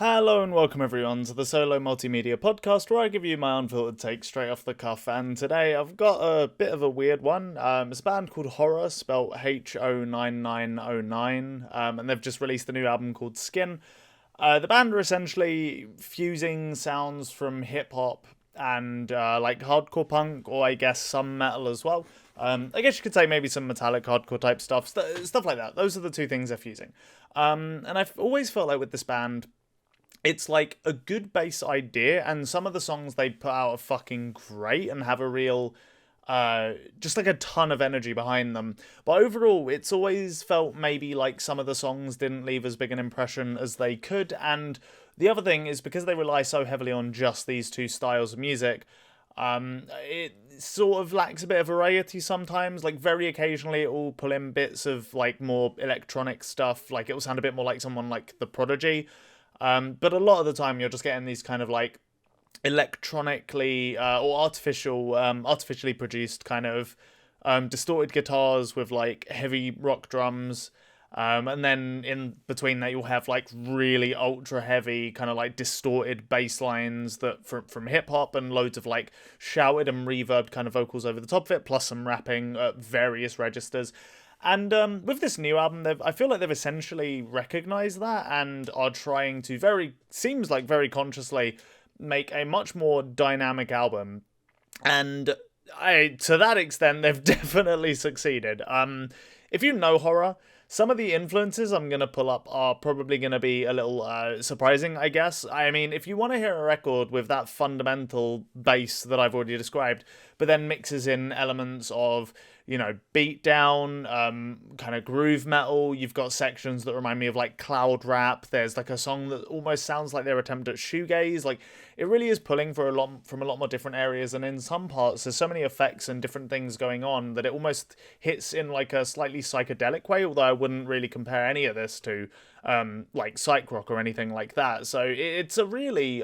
Hello and welcome everyone to the Solo Multimedia Podcast, where I give you my unfiltered take straight off the cuff. And today I've got a bit of a weird one. It's a band called Horror, spelled Ho99o9, and they've just released a new album called Skin. The band are essentially fusing sounds from hip hop and like hardcore punk, or I guess some metal as well. I guess you could say maybe some metallic hardcore type stuff like that. Those are the two things they're fusing. And I've always felt like with this band, it's like a good base idea, and some of the songs they put out are fucking great and have a real just like a ton of energy behind them. But overall, it's always felt maybe like some of the songs didn't leave as big an impression as they could. And the other thing is, because they rely so heavily on just these two styles of music, it sort of lacks a bit of variety sometimes. Like, very occasionally it will pull in bits of like more electronic stuff, like it will sound a bit more like someone like The Prodigy. But a lot of the time you're just getting these kind of like electronically or artificially produced kind of distorted guitars with like heavy rock drums. And then in between that you'll have like really ultra heavy kind of like distorted bass lines that from hip hop, and loads of like shouted and reverbed kind of vocals over the top of it, plus some rapping at various registers. And with this new album, I feel like they've essentially recognized that and are trying to seems like very consciously make a much more dynamic album. And to that extent, they've definitely succeeded. If you know Horror, some of the influences I'm going to pull up are probably going to be a little surprising, I guess. I mean, if you want to hear a record with that fundamental bass that I've already described, but then mixes in elements of, beatdown, kind of groove metal. You've got sections that remind me of like cloud rap. There's like a song that almost sounds like their attempt at shoegaze. Like, it really is pulling from a lot more different areas, and in some parts there's so many effects and different things going on that it almost hits in like a slightly psychedelic way. Although I wouldn't really compare any of this to like psych rock or anything like that. So it's a really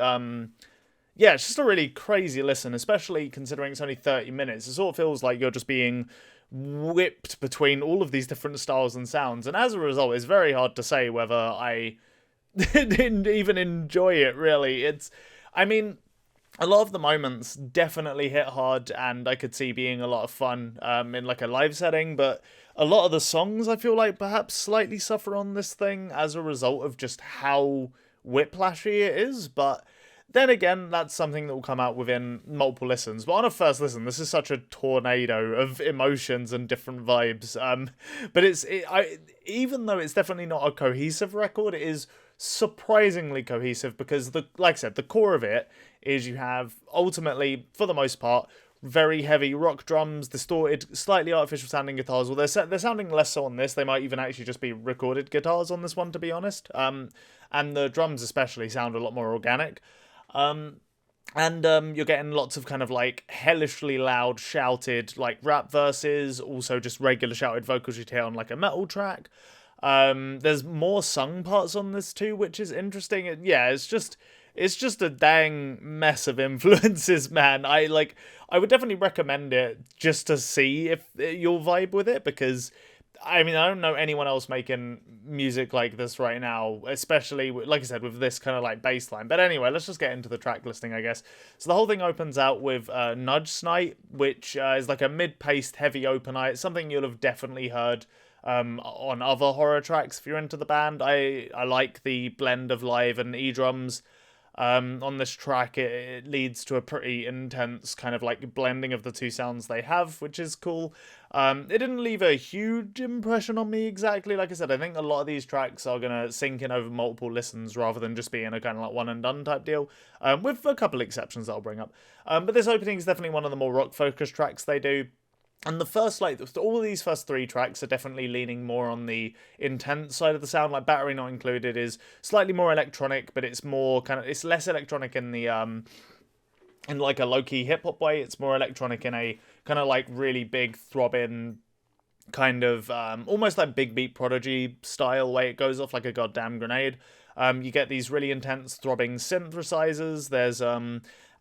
yeah, it's just a really crazy listen, especially considering it's only 30 minutes. It sort of feels like you're just being whipped between all of these different styles and sounds, and as a result, it's very hard to say whether I didn't even enjoy it, really. I mean, a lot of the moments definitely hit hard, and I could see being a lot of fun in like a live setting, but a lot of the songs I feel like perhaps slightly suffer on this thing as a result of just how whiplashy it is. But then again, that's something that will come out within multiple listens. But on a first listen, this is such a tornado of emotions and different vibes. But even though it's definitely not a cohesive record, it is surprisingly cohesive, because like I said, the core of it is you have ultimately, for the most part, very heavy rock drums, distorted, slightly artificial sounding guitars. Well, they're sounding less so on this. They might even actually just be recorded guitars on this one, to be honest. And the drums especially sound a lot more organic. And you're getting lots of kind of like hellishly loud shouted like rap verses, also just regular shouted vocals you'd hear on like a metal track. There's more sung parts on this too, which is interesting. Yeah, it's just a dang mess of influences, man. I would definitely recommend it just to see if you'll vibe with it, because I mean, I don't know anyone else making music like this right now, especially, like I said, with this kind of like bass line. But anyway, let's just get into the track listing, I guess. So the whole thing opens out with Nudge Snight, which is like a mid-paced heavy opener. It's something you'll have definitely heard on other horror tracks if you're into the band. I like the blend of live and e-drums. On this track, it leads to a pretty intense kind of like blending of the two sounds they have, which is cool. It didn't leave a huge impression on me exactly. Like I said, I think a lot of these tracks are going to sink in over multiple listens rather than just being a kind of like one and done type deal, with a couple exceptions that I'll bring up. But this opening is definitely one of the more rock focused tracks they do. And the first, like, all of these first three tracks are definitely leaning more on the intense side of the sound. Like, Battery Not Included is slightly more electronic, but it's more it's less electronic in the, in like a low-key hip-hop way. It's more electronic in a kind of like really big throbbing kind of, almost like Big Beat Prodigy style way. It goes off like a goddamn grenade. You get these really intense throbbing synthesizers. There's,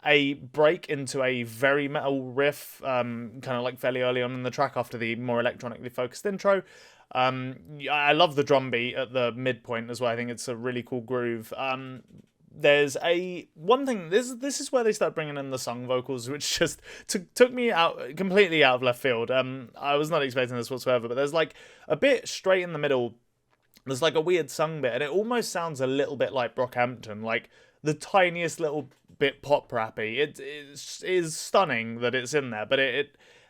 a break into a very metal riff, kind of like fairly early on in the track after the more electronically focused intro. I love the drum beat at the midpoint as well. I think it's a really cool groove. There's a one thing. This is where they start bringing in the sung vocals, which just took me out completely out of left field. I was not expecting this whatsoever. But there's like a bit straight in the middle. There's like a weird sung bit, and it almost sounds a little bit like Brockhampton, like the tiniest little bit pop rappy. It is stunning that it's in there, but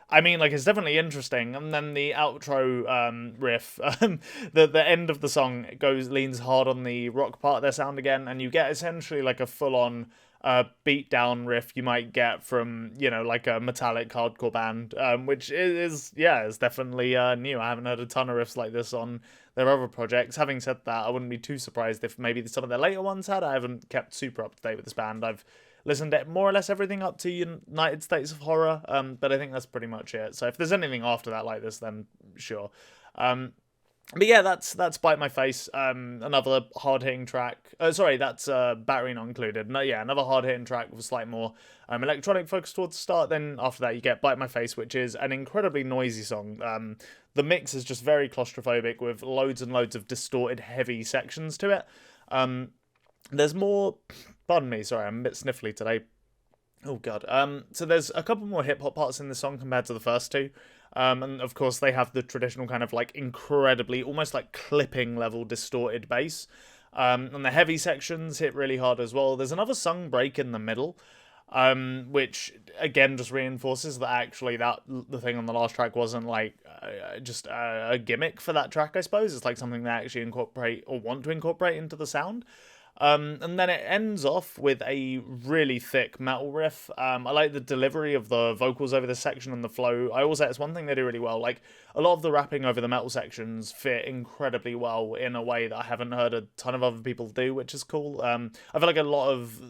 I mean, like, it's definitely interesting. And then the outro riff, the end of the song leans hard on the rock part of their sound again, and you get essentially like a full on beat down riff you might get from, you know, like a metallic hardcore band, which is definitely new. I haven't heard a ton of riffs like this on their other projects. Having said that, I wouldn't be too surprised if maybe some of their later ones had. I haven't kept super up to date with this band. I've listened to more or less everything up to United States of Horror, but I think that's pretty much it. So if there's anything after that like this, then sure. But yeah, that's Bite My Face. Another hard hitting track. Sorry, that's Battery Not Included. No, yeah, another hard hitting track with a slight more electronic focus towards the start. Then after that, you get Bite My Face, which is an incredibly noisy song. The mix is just very claustrophobic with loads and loads of distorted, heavy sections to it. There's more. Pardon me, sorry, I'm a bit sniffly today. Oh god. So there's a couple more hip hop parts in the song compared to the first two. And of course they have the traditional kind of like incredibly, almost like clipping level distorted bass. And the heavy sections hit really hard as well. There's another sung break in the middle, which again just reinforces that actually the thing on the last track wasn't like just a gimmick for that track, I suppose. It's like something they actually incorporate or want to incorporate into the sound. And then it ends off with a really thick metal riff. I like the delivery of the vocals over this section and the flow. I always say it's one thing they do really well. Like, a lot of the rapping over the metal sections fit incredibly well in a way that I haven't heard a ton of other people do, which is cool. I feel like a lot of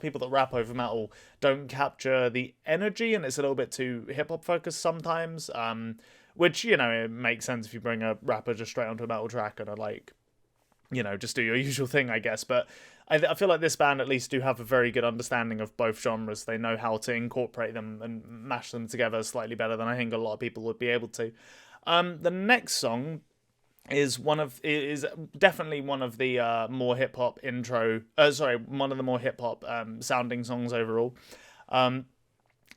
people that rap over metal don't capture the energy, and it's a little bit too hip-hop focused sometimes. Which, you know, it makes sense if you bring a rapper just straight onto a metal track and are like, you know, just do your usual thing, I guess. But I feel like this band at least do have a very good understanding of both genres. They know how to incorporate them and mash them together slightly better than I think a lot of people would be able to. The next song is definitely one of the more hip hop one of the more hip hop sounding songs overall.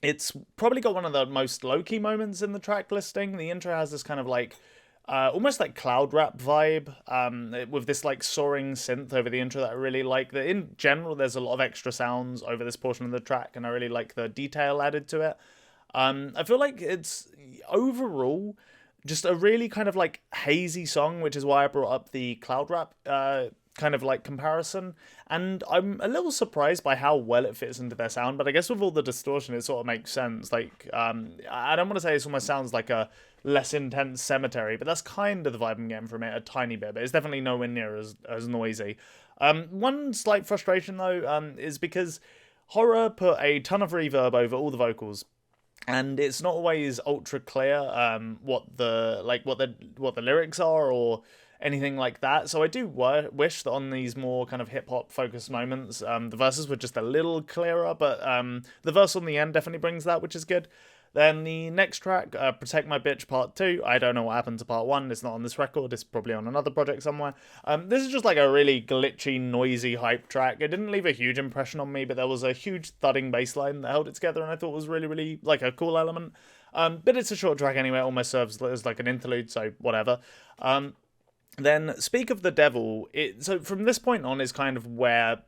It's probably got one of the most low key moments in the track listing. The intro has this kind of like almost like cloud rap vibe, with this like soaring synth over the intro that I really like. That in general, there's a lot of extra sounds over this portion of the track, and I really like the detail added to it. I feel like it's overall just a really kind of like hazy song, which is why I brought up the cloud rap kind of like comparison. And I'm a little surprised by how well it fits into their sound, but I guess with all the distortion, it sort of makes sense. Like, I don't want to say it almost sounds like a less intense Cemetery, but that's kind of the vibe I'm getting from it a tiny bit, but it's definitely nowhere near as noisy. One slight frustration though, is because Horror put a ton of reverb over all the vocals, and it's not always ultra clear what the lyrics are or anything like that. So I do wish that on these more kind of hip hop focused moments, the verses were just a little clearer. But the verse on the end definitely brings that, which is good. Then the next track, Protect My Bitch Part 2. I don't know what happened to Part 1. It's not on this record. It's probably on another project somewhere. This is just like a really glitchy, noisy hype track. It didn't leave a huge impression on me, but there was a huge thudding bass line that held it together, and I thought was really, really like a cool element. But it's a short track anyway. It almost serves as like an interlude, so whatever. Then Speak of the Devil. So from this point on is kind of where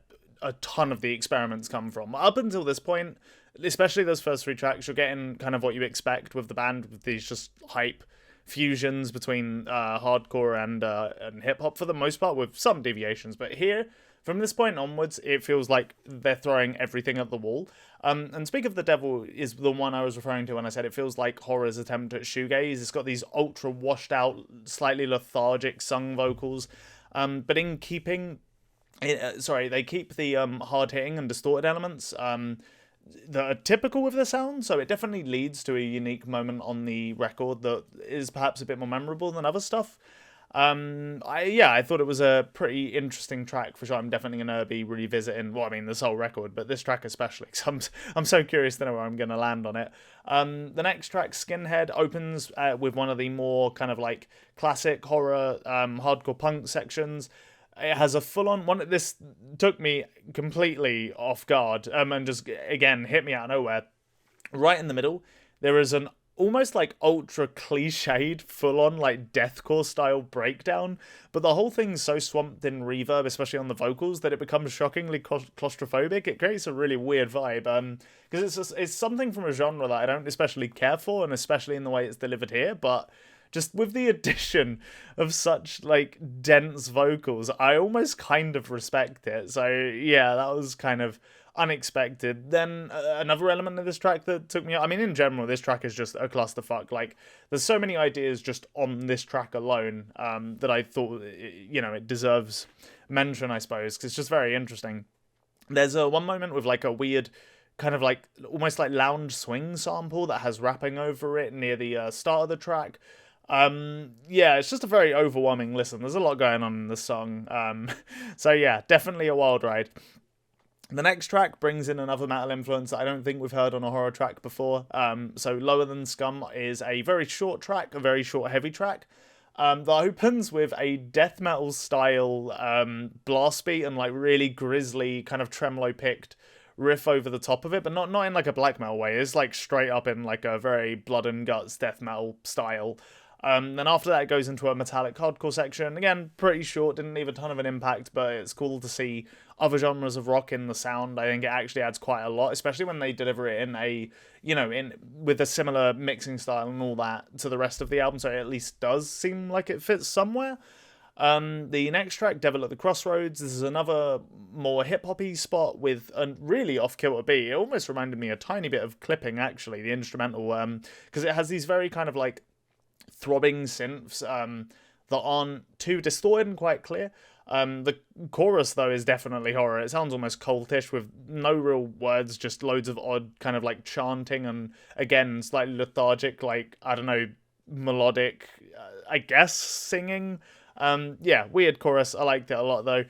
a ton of the experiments come from. Up until this point, especially those first three tracks, you're getting kind of what you expect with the band, with these just hype fusions between hardcore and hip hop for the most part, with some deviations. But here, from this point onwards, it feels like they're throwing everything at the wall. And Speak of the Devil is the one I was referring to when I said it feels like Horror's attempt at shoegaze. It's got these ultra washed out, slightly lethargic sung vocals, but in keeping, they keep the hard hitting and distorted elements that are typical with the sound, so it definitely leads to a unique moment on the record that is perhaps a bit more memorable than other stuff. I thought it was a pretty interesting track for sure. I'm definitely gonna be revisiting. Well, I mean, this whole record, but this track especially. Cause I'm so curious to know where I'm gonna land on it. The next track, Skinhead, opens with one of the more kind of like classic horror, hardcore punk sections. It has a full-on one. This took me completely off guard, and just again hit me out of nowhere. Right in the middle, there is an almost like ultra cliched full-on like deathcore style breakdown, but the whole thing's so swamped in reverb, especially on the vocals, that it becomes shockingly claustrophobic. It creates a really weird vibe, because it's something from a genre that I don't especially care for, and especially in the way it's delivered here, but just with the addition of such like dense vocals, I almost kind of respect it. So yeah, that was kind of unexpected. Then another element of this track that took me out. I mean, in general, this track is just a clusterfuck. Like, there's so many ideas just on this track alone, that I thought, it deserves mention, I suppose, because it's just very interesting. There's one moment with like a weird kind of like almost like lounge swing sample that has rapping over it near the start of the track. It's just a very overwhelming listen. There's a lot going on in the song. So yeah, definitely a wild ride. The next track brings in another metal influence that I don't think we've heard on a horror track before. So Lower Than Scum is a very short track, a very short heavy track, that opens with a death metal style blast beat and like really grisly kind of tremolo picked riff over the top of it, but not in like a black metal way. It's like straight up in like a very blood and guts death metal style. Then after that, it goes into a metallic hardcore section. Again, pretty short, didn't leave a ton of an impact, but it's cool to see other genres of rock in the sound. I think it actually adds quite a lot, especially when they deliver it in a, with a similar mixing style and all that to the rest of the album. So it at least does seem like it fits somewhere. The next track, Devil at the Crossroads, this is another more hip-hoppy spot with a really off-kilter beat. It almost reminded me a tiny bit of Clipping, actually, the instrumental, because it has these very kind of like throbbing synths that aren't too distorted and quite clear. The chorus, though, is definitely horror. It sounds almost cultish with no real words, just loads of odd kind of like chanting and, again, slightly lethargic, like, I don't know, melodic, I guess, singing. Weird chorus. I liked it a lot, though.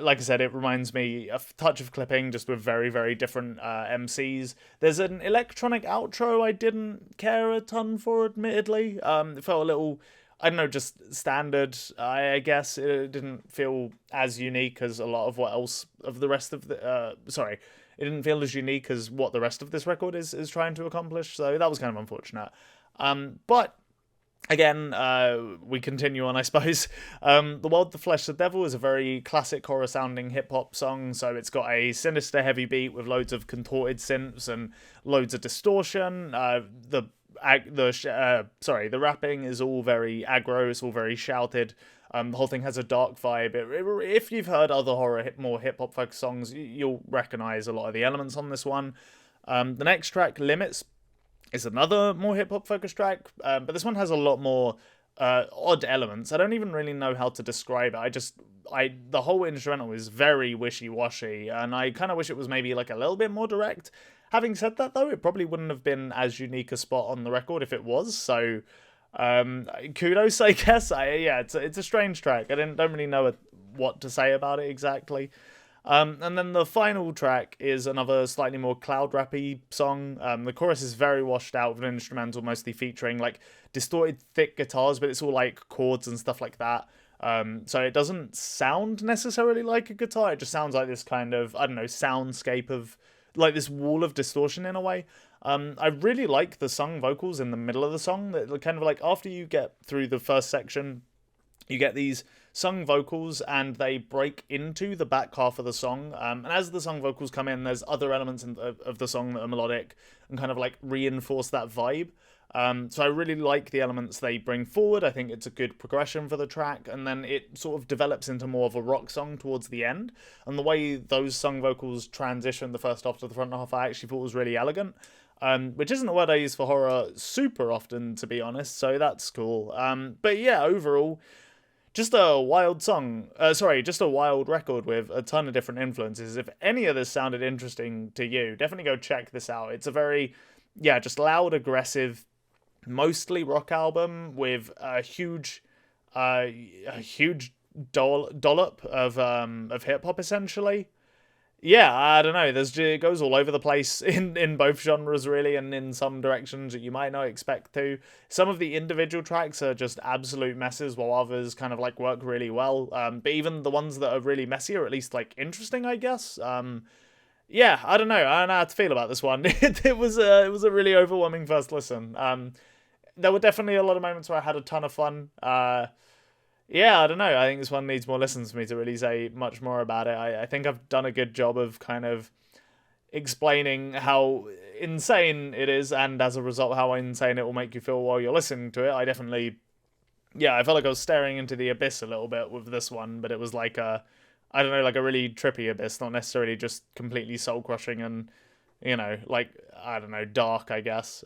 Like I said, it reminds me a touch of Clipping, just with very, very different MCs. There's an electronic outro I didn't care a ton for, admittedly. It felt a little, I don't know, just standard, I guess. It didn't feel as unique as a lot of what else of the rest of the... it didn't feel as unique as what the rest of this record is trying to accomplish, so that was kind of unfortunate. But... Again, we continue on, I suppose. The World, the Flesh, the Devil is a very classic horror-sounding hip-hop song, so it's got a sinister heavy beat with loads of contorted synths and loads of distortion. The rapping is all very aggro, it's all very shouted. The whole thing has a dark vibe. If you've heard other more hip-hop focused songs, you'll recognise a lot of the elements on this one. The next track, Limits, is another more hip-hop focused track, but this one has a lot more odd elements. I don't even really know how to describe it. The whole instrumental is very wishy-washy, and I kind of wish it was maybe like a little bit more direct. Having said that, though, it probably wouldn't have been as unique a spot on the record if it was, so kudos, I guess. It's a strange track. I don't really know what to say about it exactly. And then the final track is another slightly more cloud rappy song. The chorus is very washed out with an instrumental mostly featuring like distorted thick guitars, but it's all like chords and stuff like that. So it doesn't sound necessarily like a guitar. It just sounds like this kind of, I don't know, soundscape of like this wall of distortion in a way. I really like the sung vocals in the middle of the song. That kind of like after you get through the first section, you get these sung vocals and they break into the back half of the song. And as the sung vocals come in, there's other elements of the song that are melodic and kind of like reinforce that vibe. So I really like the elements they bring forward. I think it's a good progression for the track, and then it sort of develops into more of a rock song towards the end. And the way those sung vocals transition the first half to the front half, I actually thought was really elegant. Which isn't a word I use for horror super often, to be honest, so that's cool. But yeah, overall, just a wild song. Just a wild record with a ton of different influences. If any of this sounded interesting to you, definitely go check this out. It's a very, just loud, aggressive, mostly rock album with a huge a huge dollop of hip hop essentially. Yeah, I don't know. It goes all over the place in both genres really, and in some directions that you might not expect to. Some of the individual tracks are just absolute messes, while others kind of like work really well. But even the ones that are really messy are at least like interesting, I guess. Yeah, I don't know. I don't know how to feel about this one. It was a really overwhelming first listen. There were definitely a lot of moments where I had a ton of fun. Yeah, I don't know. I think this one needs more listens for me to really say much more about it. I think I've done a good job of kind of explaining how insane it is, and as a result, how insane it will make you feel while you're listening to it. Yeah, I felt like I was staring into the abyss a little bit with this one, but it was like I don't know, like a really trippy abyss, not necessarily just completely soul crushing and like, I don't know, dark, I guess.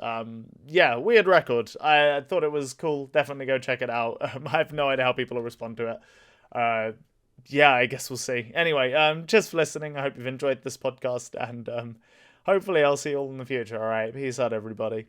Yeah, weird record. I thought it was cool. Definitely go check it out. I have no idea how people will respond to it. Yeah, I guess we'll see. Anyway, just for listening. I hope you've enjoyed this podcast, and hopefully I'll see you all in the future. All right, peace out, everybody.